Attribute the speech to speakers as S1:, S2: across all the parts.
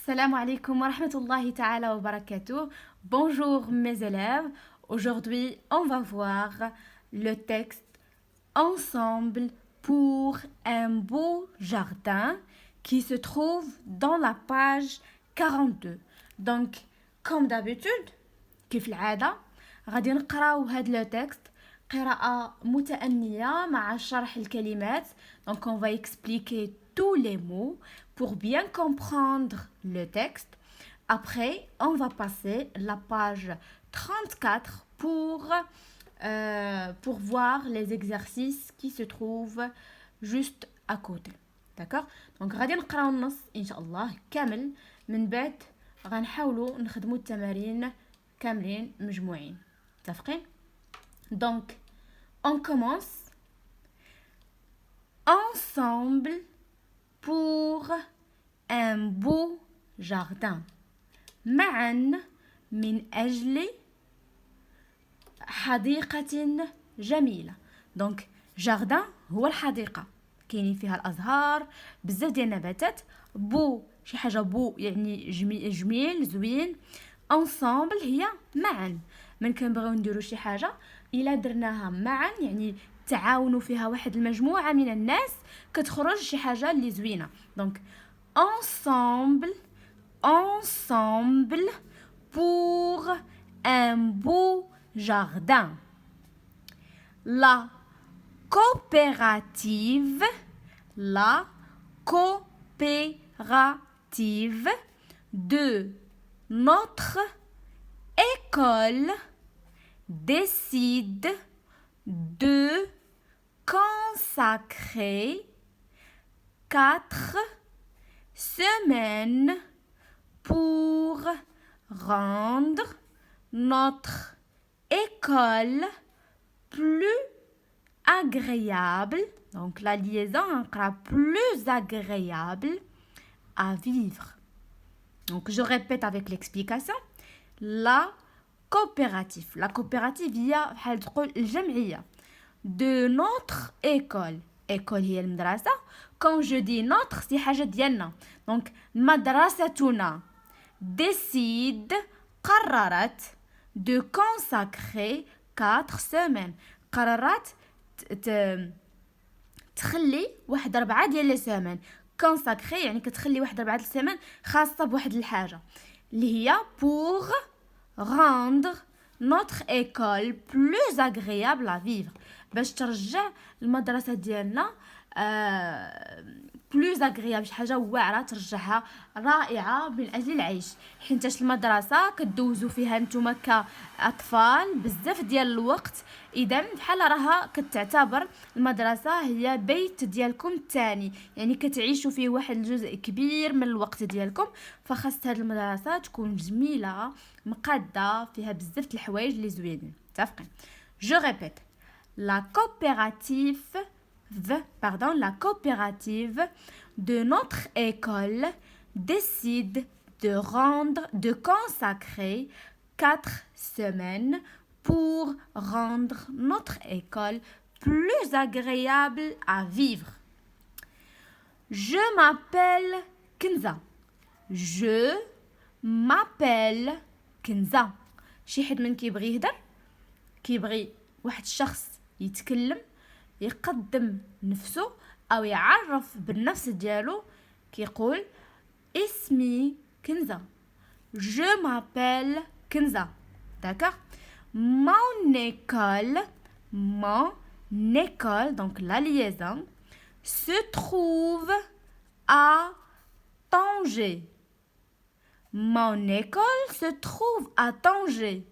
S1: Salam alaikum wa rahmatullahi ta'ala wa barakatuh. Bonjour mes élèves. Aujourd'hui, on va voir le texte Ensemble pour un beau jardin qui se trouve dans la page 42. Donc, comme d'habitude, كيف العادة غادي نقراو هاد لو تكست قراءة متأنية مع شرح الكلمات. Donc on va expliquer tous les mots pour bien comprendre le texte. Après, on va passer la page 34 pour voir les exercices qui se trouvent juste à côté. D'accord? Donc غادي نقراو النص إن شاء الله كامل من بعد غنحاولوا نخدموا التمارين كاملين مجموعين. متفقين؟ Donc, on commence. Ensemble pour un beau jardin. معا من أجل حديقة جميلة. Donc, jardin هو الحديقة. كاينين فيها الأزهار بزاف ديال النباتات. بو شي حاجة بو يعني جميل زوين. ensemble هي معا. من كنبغيو نديرو شي حاجة إلا درناها معا يعني تعاونوا فيها واحد المجموعة من الناس كتخرج شي حاجة اللي زوينة. donc ensemble pour un beau jardin. La coopérative de notre école décide de consacrer 4 semaines pour rendre notre école plus agréable. Donc la liaison encore plus agréable à vivre. Donc je répète avec l'explication. La coopérative هي بحال تقول الجمعية de notre école. école هي المدرسة. quand je dis notre سي حاجة ديالنا. donc مدرستنا décide قررت de consacrer 4 semaines. قررت تخلي واحد 4 ديال لي سيمين. consacrer يعني كتخلي واحد 4 سيمين خاصة بواحد الحاجة اللي هي pour rendre notre école plus agréable à vivre. باش ترجع المدرسة ديالنا plus agréable شي حاجة واعرة ترجعها رائعة من أجل العيش. حينتاش المدرسة كدوزو فيها نتوما كأطفال بزاف ديال الوقت. إذا بحال راها كتعتبر المدرسة هي بيت ديالكم الثاني يعني كتعيشوا فيه واحد الجزء كبير من الوقت ديالكم. فخاص هاد المدرسة تكون جميلة مقادة فيها بزاف الحوايج اللي زوينين. متفقين؟ je répète. La coopérative de notre école décide de consacrer 4 semaines pour rendre notre école plus agréable à vivre. Je m'appelle Kenza. شي حد من كيبغي يهدر كيبغي واحد الشخص يتكلم يقدم نفسه او يعرف بالنفس ديالو كيقول اسمي كنزة. je m'appelle كنزة. d'accord. mon école donc la liaison se trouve à Tanger. mon école se trouve à Tanger.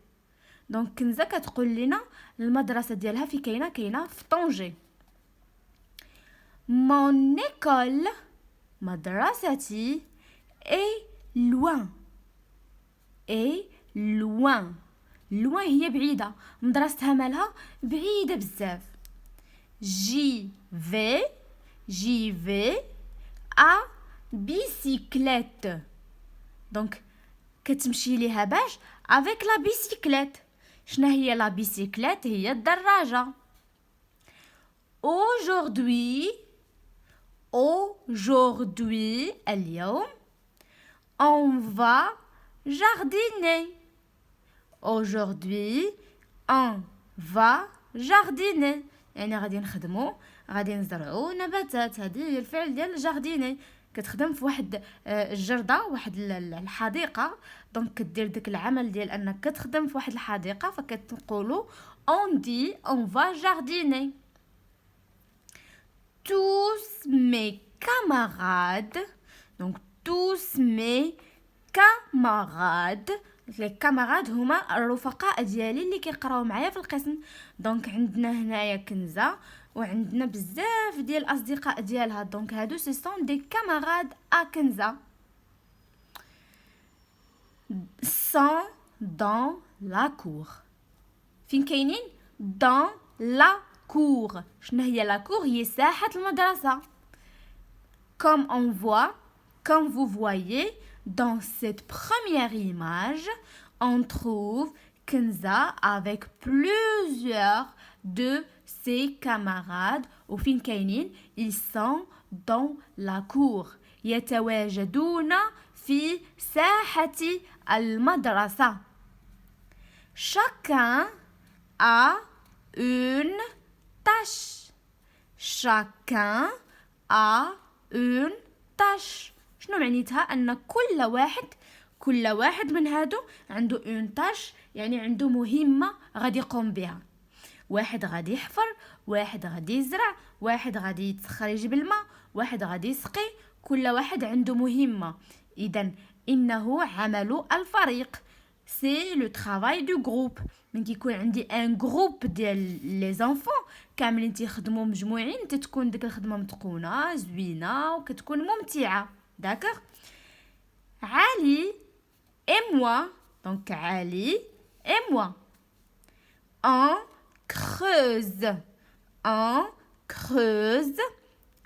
S1: donc كنزة كتقول لنا المدرسة ديالها في كاينة في طنجة. mon école مدرستي est loin هي بعيدة. مدرستها مالها بعيدة بزاف. j'y vais à bicyclette. donc كتمشي ليها باش avec la bicyclette. شنو هي لا بيسيكليت؟ هي الدراجة. aujourd'hui اليوم on va jardiner. Aujourd'hui, on va jardiner. يعني غادي نخدمو غادي نزرعو نباتات. هذه هي الفعل ديال جارديني. كتخدم في واحد الجردة واحد الحديقة. دونك كدير داك العمل ديال انك كتخدم في واحد الحديقة فكتقولو on dit on va jardiner. Tous mes camarades, donc tous mes camarades, les camarades هما الرفقاء ديالي اللي كيقراو معايا في القسم. دونك عندنا هنايا كنزة وعندنا بزاف ديال الاصدقاء ديالها. دونك هادو سي سون دي كاماراد ا كنزة. sont dans la cour. فين كاينين؟ dans la cour. شنو هي لا كور؟ هي ساحة المدرسة. Comme vous voyez dans cette première image, on trouve Kenza avec plusieurs de ses camarades. وفين كاينين؟ ils sont dans la cour. يتواجدون في ساحة المدرسة. Chacun a une tâche. Chacun a une tâche. شنو معنيتها؟ ان كل واحد من هادو عنده اون تاش، يعني عنده مهمة غادي يقوم بها. واحد غادي يحفر، واحد غادي يزرع، واحد غادي يتسخر يجيب الماء، واحد غادي يسقي. كل واحد عنده مهمة. اذا انه عمل الفريق. سي لو ترافاي دو جروب. من كيكون عندي ان جروب ديال لي زانفون كاملين تيخدموا مجموعين تتكون ديك الخدمه متقونه زوينه وكتكون ممتعه. داكوغ. علي et moi, donc Ali et moi, on creuse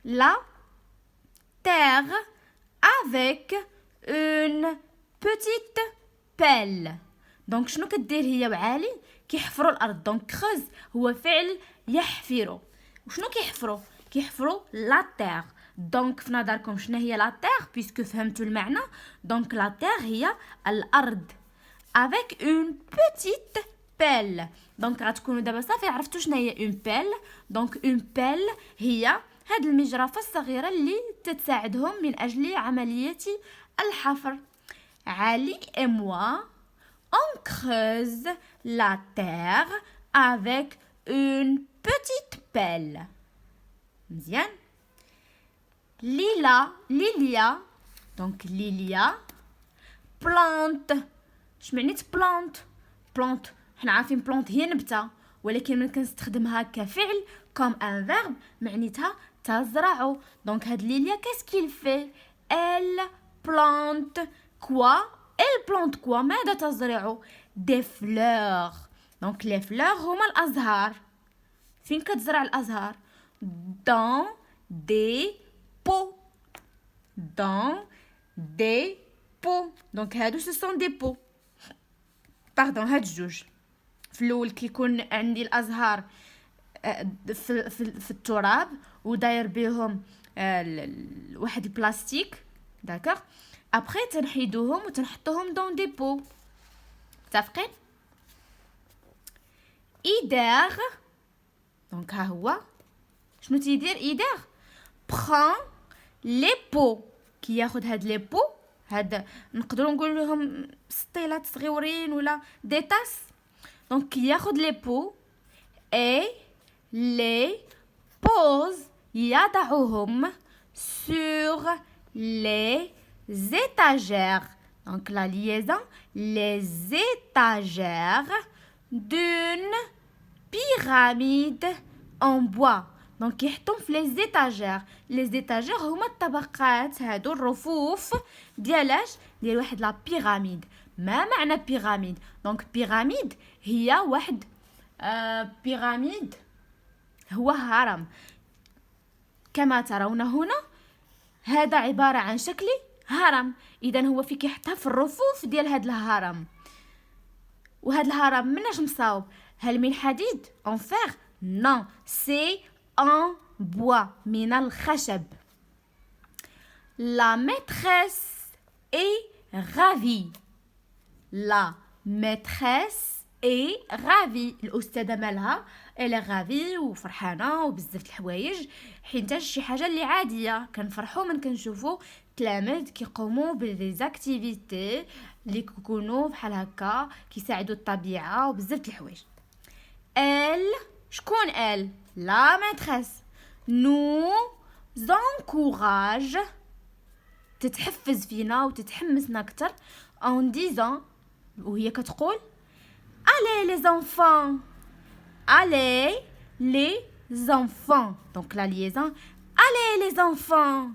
S1: la terre avec une petite pelle. دونك شنو كدير هي وعالي؟ كيحفروا الارض. دونك creuse هو فعل يحفروا. وشنو كيحفروا لا تير. دونك في نظركم شنو هي لا تير بيسكو فهمتوا المعنى؟ دونك لا تير هي الارض avec une petite pelle. دونك غتكونوا دابا صافي عرفتوا شنو هي اون بيل. دونك اون بيل هي هاد المجرفه الصغيره اللي تتساعدهم من اجل عمليه الحفر. علي et moi on creuse la terre avec une petite pelle. مزيان. Lilia donc Lilia plante. شمعنيت plante حنا عارفين plante هي نبتة، ولكن ملي كنستخدمها كفعل comme un verbe معنيتها تزرع. دونك هاد ليليا qu'est-ce qu'il fait؟ elle plante quoi؟ elle plante quoi؟ ماذا تزرع؟ des fleurs. دونك les fleurs هما الازهار. فين كتزرع الازهار؟ dans des pots. dans des pots. دونك هادو ce sont des pots. باردون هاد الجوج. في الاول كيكون عندي الازهار في التراب وداير بهم واحد البلاستيك. داكوغ. ابري تنحيدوهم وتنحطوهم دون دي بو. متفقين؟ ايدار دونك ها هو شنو تيدير ايدار؟ بران لي بو. كياخد هاد لي بو، هاد نقدروا نقول لهم سطيلات صغيورين ولا دي تاس. دونك كياخد لي بو اي لي بوز يضعهم sur les étagères. Donc la liaison, les étagères d'une pyramide en bois. دونك يحطهم في لي زيتاجير. لي زيتاجير هما الطبقات، هادو الرفوف ديال واحد لا بيراميد. ما معنى بيراميد؟ دونك بيراميد هي واحد بيراميد هو هرم كما ترون هنا. هذا عبارة عن شكل هرم. اذا هو في كيحطها في الرفوف ديال هذا الهرم. وهذا الهرم مناش مصاوب؟ هل من حديد en fer؟ non c'est en bois من الخشب. La maîtresse est ravie. La maîtresse est ravie. الأستاذة مالها elle est ravie وفرحانة وبزاف الحوايج حينتاش شي حاجة اللي عادية كنفرحوا من كنشوفوا تلاميذ كيقوموا بالزاكتيفيتي اللي كيكونوا بحال هكا كيساعدوا الطبيعة وبزاف الحوايج. elle شكون elle la maîtresse nous encourage تتحفز فينا وتتحمسنا أكتر en disant وهي كتقول allez les enfants allez les enfants donc la liaison allez les enfants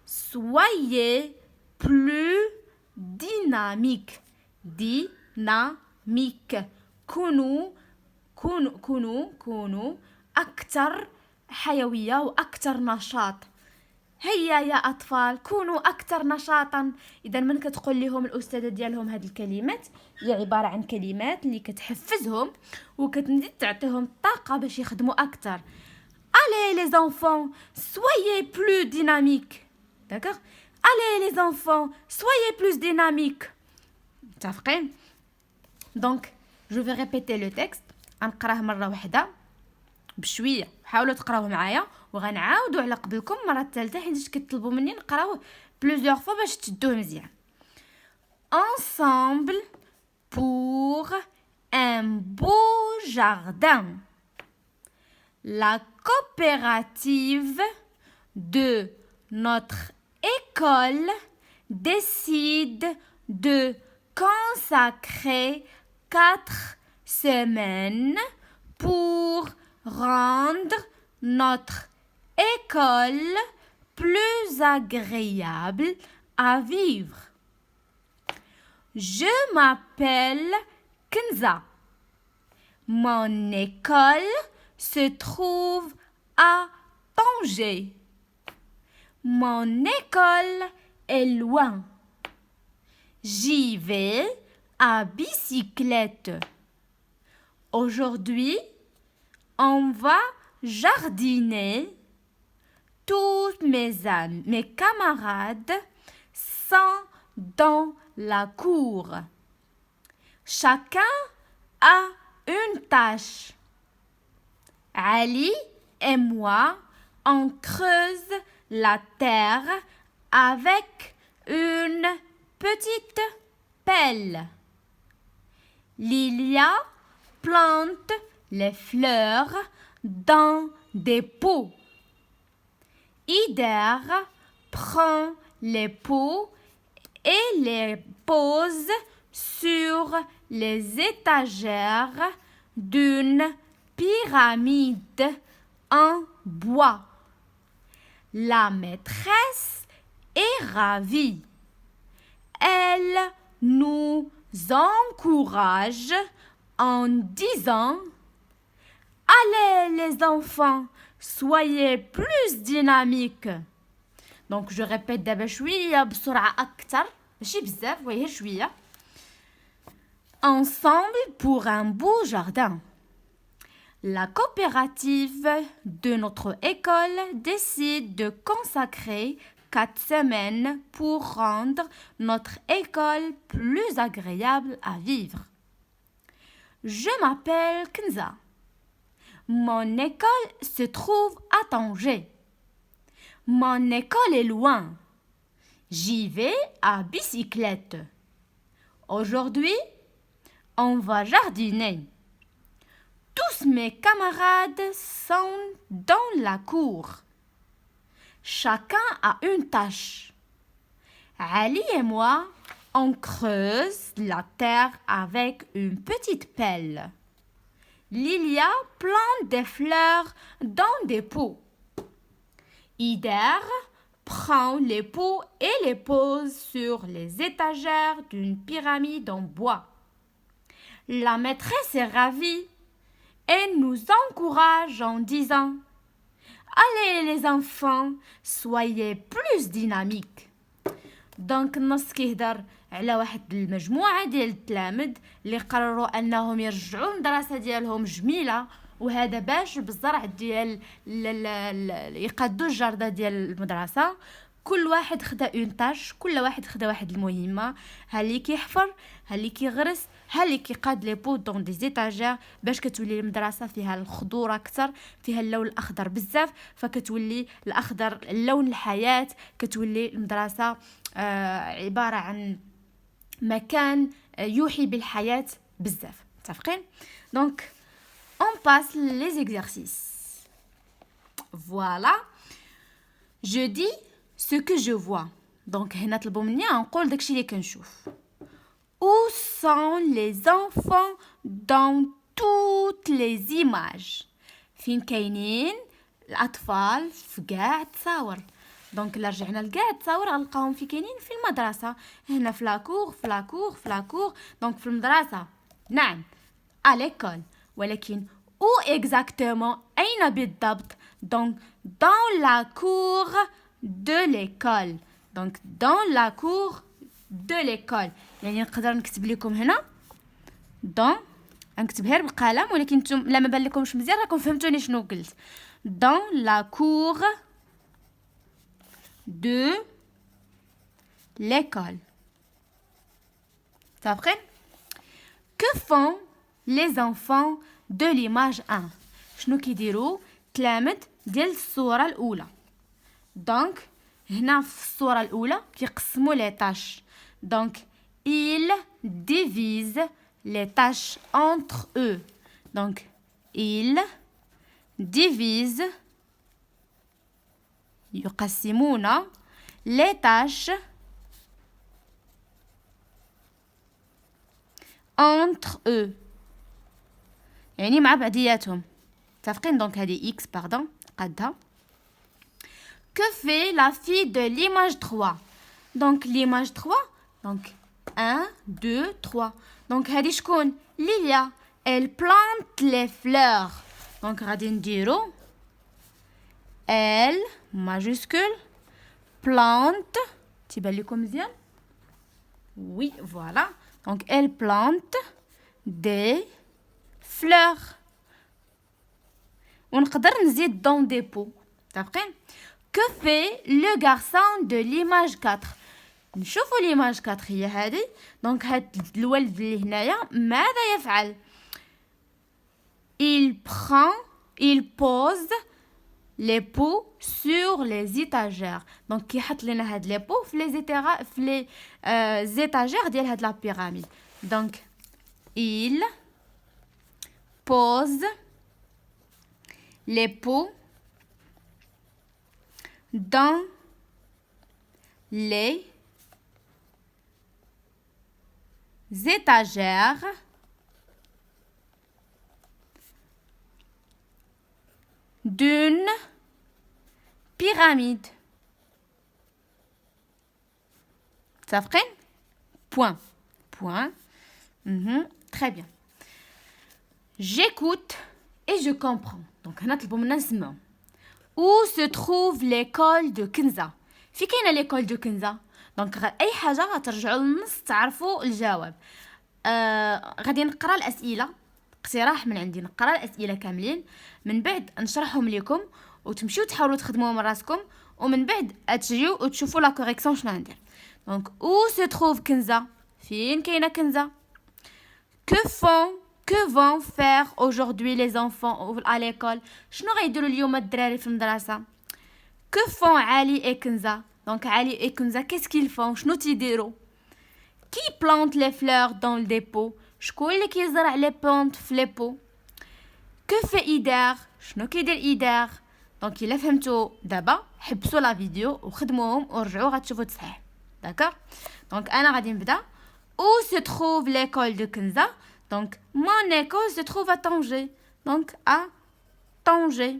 S1: soyez plus dynamique كونوا أكتر حيوية وأكتر نشاط. هيا يا أطفال كونوا أكثر نشاطا. إذا من كتقول لهم الأستاذة ديالهم هذه الكلمات هي عبارة عن كلمات اللي كتحفزهم وكتزيد تعطيهم الطاقة باش يخدموا أكثر. Allez les enfants, soyez plus dynamiques. D'accord? Allez les enfants, soyez plus dynamiques. متفقين؟ Donc, je vais répéter le texte. غنقراه مرة واحدة بشويه حاولوا تقراوه معايا وغنعاودوا على قبلكم مره الثالثه حيت كتطلبوا مني نقراوه بلوزيغ فوا باش تشدوه مزيان. ensemble pour un beau jardin. La coopérative de notre école décide de consacrer 4 semaines pour rendre notre école plus agréable à vivre. Je m'appelle Kenza. Mon école se trouve à Tanger. Mon école est loin. J'y vais à bicyclette. Aujourd'hui, on va jardiner. Tous mes camarades sont dans la cour. Chacun a une tâche. Ali et moi, on creuse la terre avec une petite pelle. Lilia plante les fleurs dans des pots. Ider prend les pots et les pose sur les étagères d'une pyramide en bois. La maîtresse est ravie. Elle nous encourage en disant « Allez les enfants, soyez plus dynamiques !» Donc je répète d'abord شوية بسرعة أكتر ماشي بزاف وهي شوية. Ensemble pour un beau jardin. La coopérative de notre école décide de consacrer 4 semaines pour rendre notre école plus agréable à vivre. Je m'appelle Kenza. Mon école se trouve à Tanger. Mon école est loin. J'y vais à bicyclette. Aujourd'hui, on va jardiner. Tous mes camarades sont dans la cour. Chacun a une tâche. Ali et moi, on creuse la terre avec une petite pelle. Lilia plante des fleurs dans des pots. Ider prend les pots et les pose sur les étagères d'une pyramide en bois. La maîtresse est ravie et nous encourage en disant « Allez les enfants, soyez plus dynamiques !» دونك النص كيهدر على واحد المجموعة ديال التلامذ اللي قرروا أنهم يرجعوا المدرسة ديالهم جميلة وهذا باش بالزرع ديال يقادوا الجردة ديال المدرسة كل واحد خدا اون تاش، كل واحد خدا واحد المهمه، ها اللي كيحفر، ها اللي كيغرس، ها اللي كيقاد لي بو دون دي زيتاجير باش كتولي المدرسه فيها الخضور اكثر، فيها اللون الاخضر بزاف، فكتولي الاخضر لون الحياه، كتولي المدرسه عباره عن مكان يوحي بالحياه بزاف. متفقين؟ دونك on passe les exercices. Voilà. Je dis ce que je vois. Donc هنا طلبوا مني نقول داكشي اللي كنشوف. Où sont les enfants dans toutes les images? فين كاينين الاطفال في كاع التصاور؟ دونك الا رجعنا لكاع التصاور غنلقاهم في كاينين في المدرسه، هنا في لاكور في لاكور في لاكور. دونك في المدرسه نعم à l'école، ولكن où exactement أين بالضبط؟ donc dans la cour de l'école. donc dans la cour de l'école يعني نقدر نكتب لكم هنا dans، نكتب غير بالقلم ولكن نتوما لا ما بان لكمش مزيان راكم فهمتوني شنو قلت. dans la cour de l'école. متفقين؟ que font les enfants de l'image 1؟ شنو كيديروا تلامد ديال الصوره الاولى؟ دونك هنا في الصوره الاولى كيقسموا لي تاش. دونك ils divisent les tâches entre eux. donc ils divisent يقسمون les tâches entre eux يعني مع بعضياتهم. متفقين؟ دونك هذه x باردون قادها. que fait la fille de l'image 3؟ donc l'image 3 donc 1 2 3. donc هذه شكون؟ ليليا. elle plante les fleurs. donc غادي نديرو elle majuscule plante تيبان لكم مزيان؟ oui voilà. donc elle plante des fleurs. ونقدر نزيد dans des pots. متفقين؟ que fait le garçon de l'image 4؟ نشوفوا l'image 4 هي هذه. دونك هاد الولد اللي هنايا ماذا يفعل؟ il pose les pots sur les étagères. دونك كيحط لنا هاد لي بو في لي زيتاجير ديال هاد لا بيراميد. دونك il pose les pots dans les étagères d'une pyramide. متفقين؟ point. très bien. j'écoute et je comprends. donc هنا طلبوا منا نسمعوا. où se trouve l'école de كنزة؟ في كاينه l'école de كنزة؟ دونك اي حاجه غترجعوا للنص تعرفوا الجواب. غادي نقرا الاسئله اقتراح من عندي، نقرا الاسئله كاملين من بعد نشرحهم لكم وتمشيو تحاولوا تخدموهم من راسكم ومن بعد تجيو وتشوفوا لا كوريكسيون شنو ندير. دونك où se trouve كنزة؟ فين كاينه كنزة؟ que vont faire aujourd'hui les enfants à l'école؟ شنو غيديروا اليوم الدراري في المدرسه؟ que font علي et كنزة؟ دونك علي et كنزة qu'est-ce qu'ils font؟ شنو تيديروا؟ qui plante les fleurs dans le dépôt؟ شكون اللي كيزرع لي بونط في لي بو؟ que fait إيدار؟ شنو كيدير إيدار؟ دونك الا فهمتوا دابا حبسوا لا فيديو وخدموهم ورجعوا غتشوفوا تصحيح. داكوغ؟ دونك انا غادي نبدا. où se trouve l'école de كنزة؟ دونك mon école se trouve à Tanger. donc à Tanger.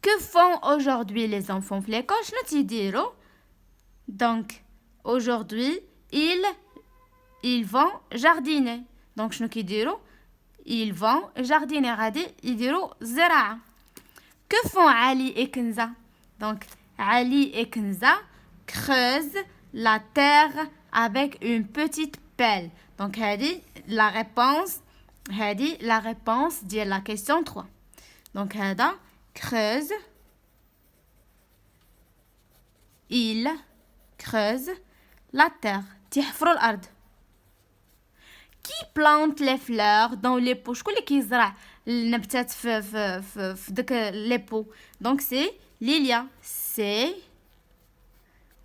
S1: que font aujourd'hui les enfants في l'école؟ شنو تيديروا؟ donc aujourd'hui ils vont jardiner. donc شنو كيديروا؟ ils vont jardiner غادي يديروا زراعة. que font علي et كنزة؟ donc علي et كنزة creusent la terre avec une petite pelle. donc هذه la réponse ديال la question 3. donc هذا creuse il creuse la terre. تحفروا الأرض. Qui plante les fleurs dans les pots? شكون اللي كيزرع النباتات في داك لي بو؟ دونك سي ليليا. سي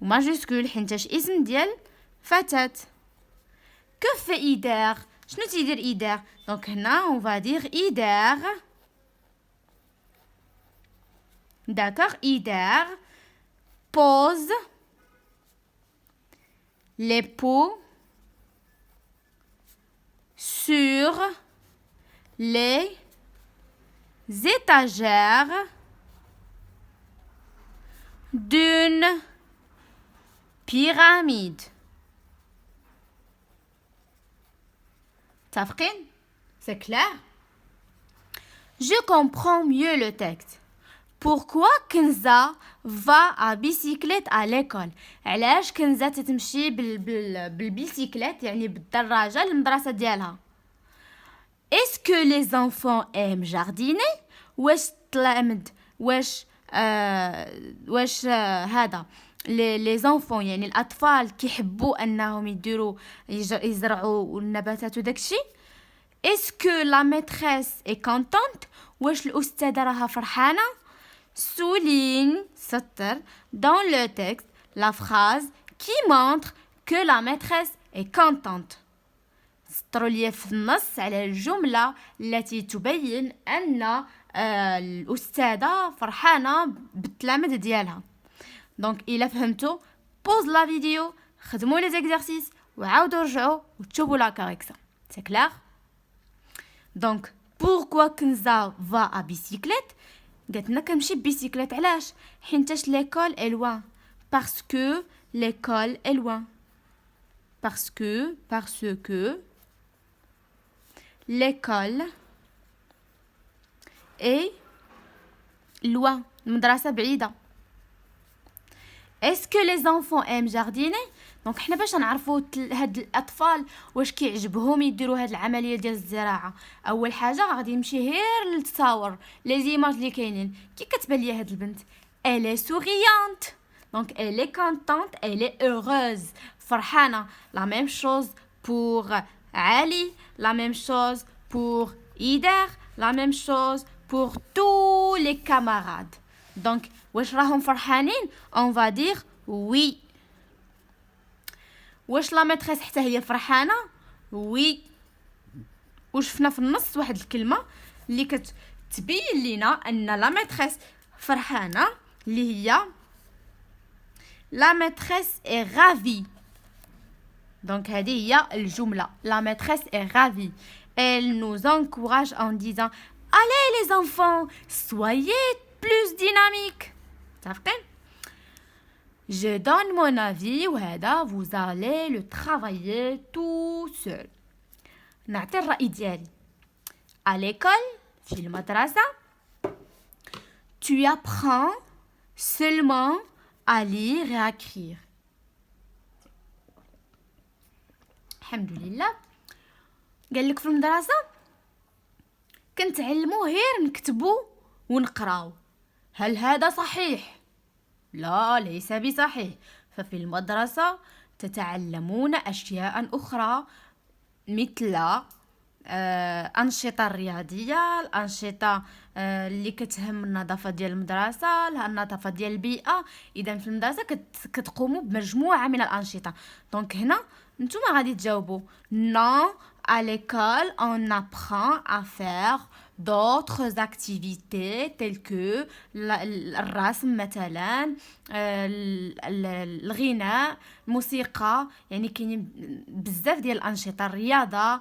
S1: وماجيسكول حيتاش اسم ديال فتاة. que fait Ider? شنو تيدير إيدار؟ دونك هنا on va dire إيدار. D'accord, Ider pose les pots sur les étagères d'une pyramide. Tafrin? C'est clair? Je comprends mieux le texte. Pourquoi Kenza va à bicyclette à l'école? علاش كنزة تتمشي بالبيسيكليت يعني بالدراجة للمدرسة ديالها؟ Est-ce que les enfants aiment jardiner? واش تلامد واش هذا les enfants يعني الأطفال كيحبوا أنهم يزرعوا النباتات وداكشي؟ Est-ce que la maîtresse est contente? واش الأستاذة راها فرحانة؟ Souligne dans le texte la phrase qui montre que la maîtresse est contente. سطروا لي في النص على الجملة التي تبين أن الأستاذة فرحانة بالتلامذة ديالها. دونك إلا فهمتوا بوز لا فيديو، خدموا لي زيكزارسيس وعاودوا رجعوا وتشوفوا لا كاريكسيون. سي كلير؟ دونك pourquoi Kenza va à bicyclette؟ قالت لنا كنمشي ببيسيكليت. علاش؟ حينتاش ليكول اي لوان. باسكو ليكول اي لوان. parce que l'école est loin. المدرسة بعيدة. Est-ce que les enfants aiment jardiner? دونك حنا باش نعرفوا هاد الاطفال واش كيعجبهم يديروا هاد العمليه ديال الزراعه. اول حاجه غادي يمشي غير للتصاور لي زيماج اللي كاينين. كي كتبان ليا هاد البنت elle est souriante donc elle est contente, elle est heureuse, فرحانه. la même chose pour Ali, la même chose pour Ider, la même chose pour tous les camarades. donc واش راهم فرحانين؟ on va dire oui. واش لا ماتريس حتى هي فرحانه؟ وي. وشفنا في النص واحد الكلمه اللي كتبين لينا ان لا ماتريس فرحانه اللي هي لا ماتريس اي رافي. دونك هذه هي الجمله لا ماتريس اي رافي. elle nous encourage en disant allez les enfants soyez plus dynamiques. تعرفين؟ Je donne mon avis وهذا vous allez le travailler tout seul. نعطي الرأي ديالي. À l'école في المدرسة tu apprends seulement à lire et à écrire. الحمد لله. قال لك في المدرسة كنتعلموا غير نكتبوا ونقراو. هل هذا صحيح؟ لا، ليس بصحيح. ففي المدرسة تتعلمون أشياء أخرى مثل أنشطة رياضية، الأنشطة اللي كتهم النظافة ديال المدرسة، النظافة ديال البيئة. إذا في المدرسة كتقوموا بمجموعة من الأنشطة. دونك هنا نتوما غادي تجاوبوا non. À l'école, on apprend à faire d'autres activités telles que الرسم مثلا، الغناء، الموسيقى. يعني كاينين بزاف ديال الأنشطة، الرياضة،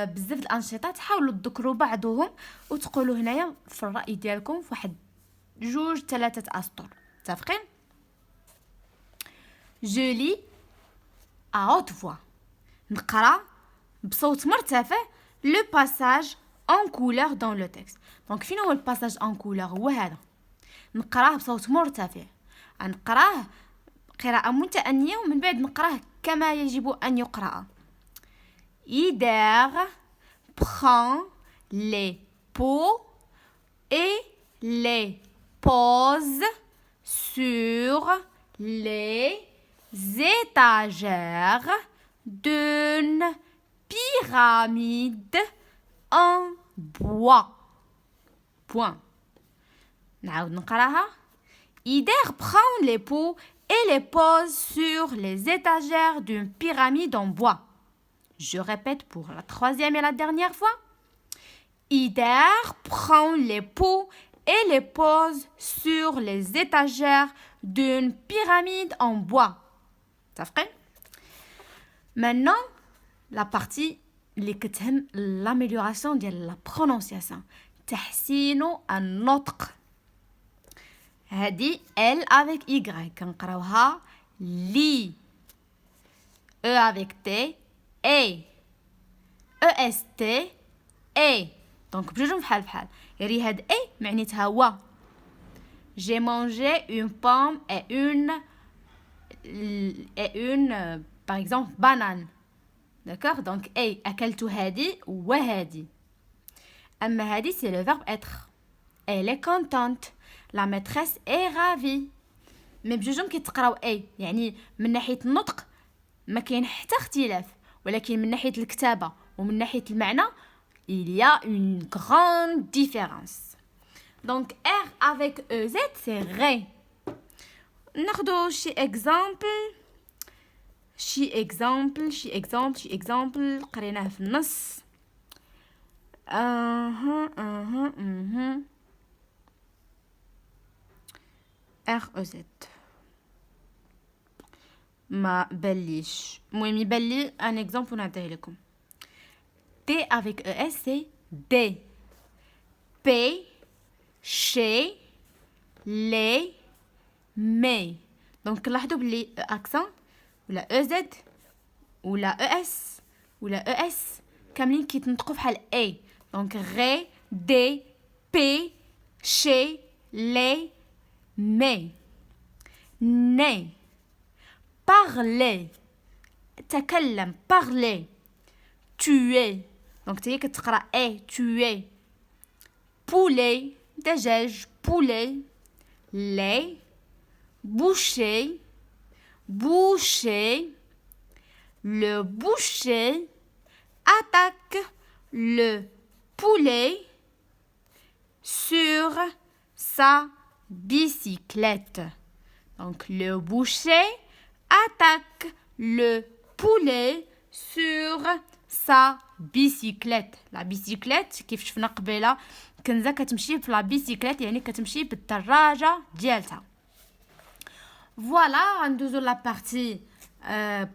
S1: بزاف الأنشطة. تحاولوا تذكروا بعضهم وتقولوا هنايا في الرأي ديالكم في واحد 2-3 أسطر. متفقين؟ Je lis à haute voix. نقرأ بصوت مرتفع le passage en couleur dans le texte. دونك فين هو الباساج en couleur؟ هو هذا. نقراه بصوت مرتفع، نقراه قراءة متأنية ومن بعد نقراه كما يجب أن يقرأ. Ider prend les pots et les pose sur les étagères d'une pyramide en bois. Point. نعاود نقراها. Ider prend les pots et les pose sur les étagères d'une pyramide en bois. Je répète pour la troisième et la dernière fois. Ider prend les pots et les pose sur les étagères d'une pyramide en bois. Ça fait? Maintenant, la partie اللي كتهم l'amélioration de la prononciation. تحسين النطق. هذه L avec Y كنقراوها لي. E avec T A. EST A. دونك بجوجهم بحال يري هاد A معنيتها و. J'ai mangé une pomme et une par exemple banane. D'accord? Donc A أكلت هذه وهذه. أما هذه c'est le verbe être. Elle est contente. La maîtresse est ravie. mais بجوجهم كيتقراو A. يعني من ناحية النطق ما كاين حتى اختلاف. ولكن من ناحية الكتابة ومن ناحية المعنى il y a une grande différence. Donc R avec EZ c'est ré. ناخدو شي example قريناه في النص. REZ ما بليش. المهم يبان لي ان اكزامبل ونعطيه لكم. T avec ES c'est D. P chez les mais. Donc لاحظوا بلي accent ولا EZ ولا ES ولا ES كاملين كيتنطقوا بحال A. Donc ré D P chez les mais. Né. Parler. تكلم parler. Tuer. Donc تاهي كتقرا A tuer. Poulet. دجاج poulet. Lait. Boucher. Boucher. Le boucher attaque le poulet sur sa bicyclette. Donc le boucher attaque le poulet sur sa bicyclette. La bicyclette كيف شفنا قبيله كنزه كتمشي في لا bicyclette يعني كتمشي بالدراجه ديالتها. فوالا غندوزو لا بارتي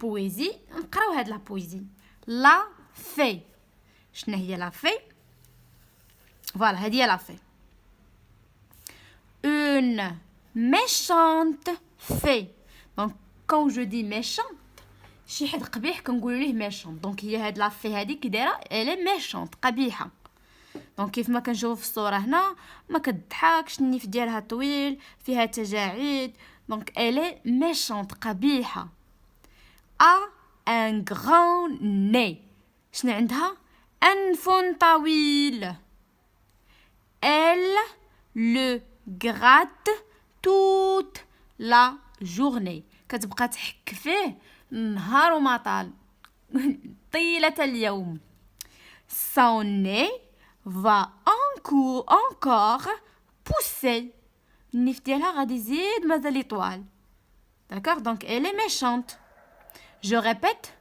S1: بويزي. نقراو هاد لا بويزي. لا في. شنو هي لا في؟ فوالا هادي هي لا في. Une méchante fée. Donc quand je dis méchante شي حد قبيح كنقولوا ليه méchante. Donc هي هاد لا في هادي كي دايره elle est méchante قبيحه. دونك كيف ما كنشوف في الصوره هنا ما كتضحكش النيف ديالها طويل فيها تجاعيد. دونك elle est méchante قبيحه. a un grand nez. شنو عندها؟ أنف طويل. elle le gratte toute la journée. كتبقى تحك فيه نهار وما طال طيلة اليوم. son nez va encore pousser. النيف ديالها غادي يزيد مازال يطول. D'accord? Donc elle est méchante. Je répète.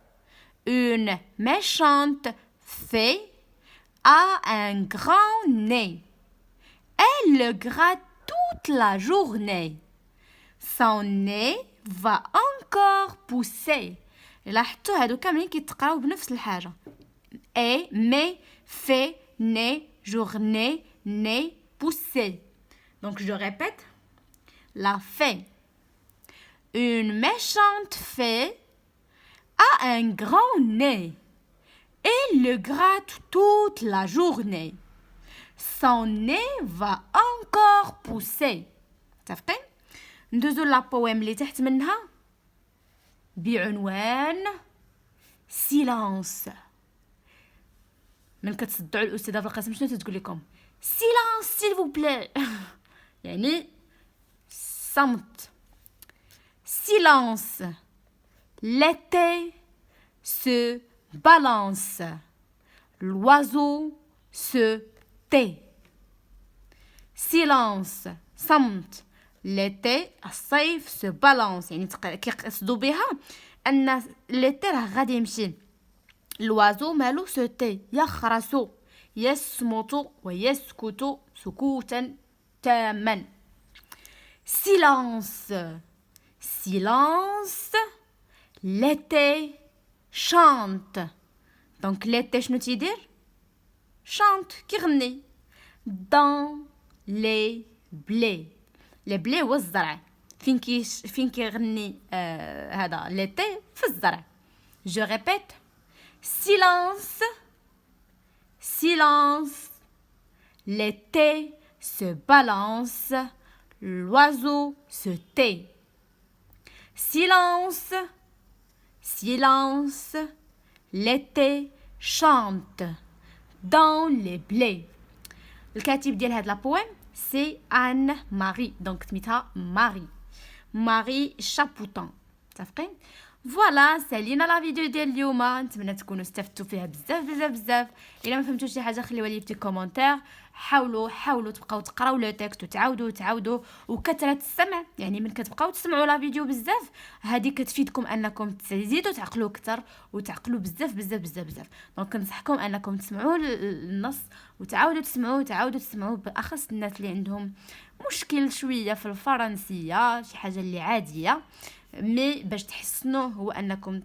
S1: Une méchante fée a un grand nez. Elle le gratte toute la journée. Son nez va encore pousser. لاحظتوا هادو كاملين كيتقراو بنفس الحاجة. Et, mais, fait, nez, journée, nez, pousser. Donc je répète. La fée. Une méchante fée a un grand nez. Et le gratte toute la journée. Son nez va encore pousser. متفقين؟ ندوزو لا بويم اللي تحت منها بعنوان سيلانس. من كتصدعوا الاستاذه في القسم شنو تتقول لكم؟ سيلانس سيل فو بلاي. يعني صمت. silence. L'été se balance. L'oiseau se tait. Silence. صمت. l'été الصيف se balance يعني كيقصدوا بها ان l'été راه غادي يمشي. l'oiseau مالو se tait يخرس يصمت ويسكت سكوتا تاما. silence. silence. l'été chante. donc l'été شنو تيدير chante كيغني dans les blés. les blés هو الزرع فين كيغني هذا l'été في الزرع. je répète silence. silence. l'été se balance. l'oiseau se tait. silence. silence. l'été chante dans les blés. الكاتب ديال هاد لا بويم سي ان ماري دونك سميتها ماري شابوطون. متفقين؟ فوالا سالينا لا فيديو ديال اليوم. نتمنى تكونوا استفدتوا فيها بزاف. الا ما فهمتوش شي حاجه خليوها لي في كومونتير. حاولوا تبقاو تقراو لو تيكست وتعاودوا وكثره السمع. يعني من كتبقاو تسمعوا لا فيديو بزاف هذه كتفيدكم انكم تزيدوا تعقلوا اكثر وتعقلوا بزاف. دونك كنصحكم انكم تسمعوا النص وتعاودوا تسمعوا باخص الناس اللي عندهم مشكل شويه في الفرنسيه شي حاجه اللي عاديه مي باش تحسنوا هو انكم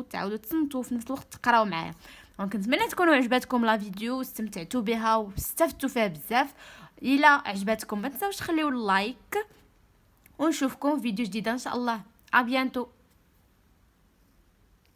S1: تعاودوا تصنتوا في نفس الوقت تقراو معايا. دونك نتمنى تكونوا عجبتكم لا فيديو واستمتعتوا بها واستفدتوا فيها بزاف. الا عجبتكم ما تنساوش تخليو اللايك ونشوفكم في فيديو جديد ان شاء الله. ا بيانتو.